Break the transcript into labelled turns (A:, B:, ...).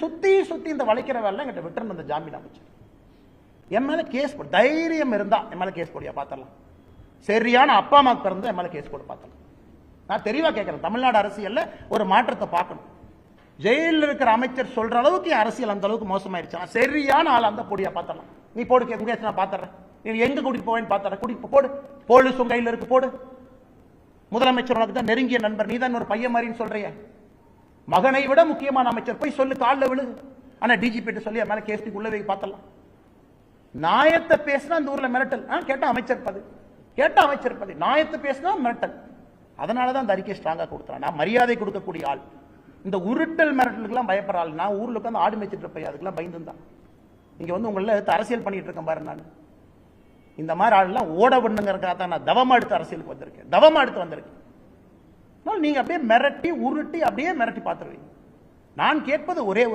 A: சுத்தி சுத்தி இந்த வளைக்கிற வேலை என்கிட்ட விட்டுருந்த அந்த ஜாமீன் அமைச்சர் என் மேல கேஸ் போடு, தைரியம் இருந்தா என் மேல கேஸ் போடியா பார்த்தலாம். சரியான அப்பா அம்மா பிறந்தா என் மேல கேஸ் போட பார்த்தலாம். நான் தெளிவா கேட்கிறேன், தமிழ்நாடு அரசியல்ல ஒரு மாற்றத்தை பார்க்கணும். ஜெயிலில் இருக்கிற அமைச்சர் சொல்ற அளவுக்கு அரசியல் அந்த அளவுக்கு மோசமாயிருச்சு. சரியான ஆள் அந்த பொடியா பார்த்தலாம். நீ போடு கேட்க, நான் பாத்துறேன். நீ எங்க கூட்டிட்டு போவேன்னு பாத்துறேன். கூட்டிட்டு போடு, போலீஸ் உங்க கையில் இருக்கு, போடு. முதலமைச்சர் உனக்கு தான் நெருங்கிய நண்பர், நீ தான் ஒரு பையன் மாதிரின்னு சொல்றிய. மகனை விட முக்கியமான அமைச்சர் போய் சொல்லு, காலில் விழு. ஆனா டிஜிபி சொல்லி மேல கேஸ் உள்ளவே பார்த்தலாம். நாயத்தை பேசினா அந்த ஊர்ல மிரட்டல். கேட்டா அமைச்சர் பதவி, கேட்டா அமைச்சர் பதவி. நாயத்தை பேசினா மிரட்டல். அதனாலதான் அந்த அறிக்கை ஸ்ட்ராங்கா கொடுத்தான். நான் மரியாதை கொடுக்கக்கூடிய ஆள். இந்த உருட்டல் மிரட்டலுக்குலாம் பயப்படுற ஆள். நான் ஊர்ல உட்காந்து ஆடு மேய்ச்சிட்டு இருப்பேன், அதுக்கெல்லாம் பயந்துதான் இங்க வந்து உங்களை அரசியல் பண்ணிட்டு இருக்கேன் பாரு. நான் இந்த மாதிரி ஆள்லாம் ஓட விடணுங்கிறதுக்காக தான் நான் தவமா எடுத்து அரசியலுக்கு வந்திருக்கேன், தவமா எடுத்து வந்திருக்கேன். நீங்க அப்படியே மிரட்டி உருட்டி அப்படியே மிரட்டி பார்த்துருவீங்க. நான் கேட்பது ஒரே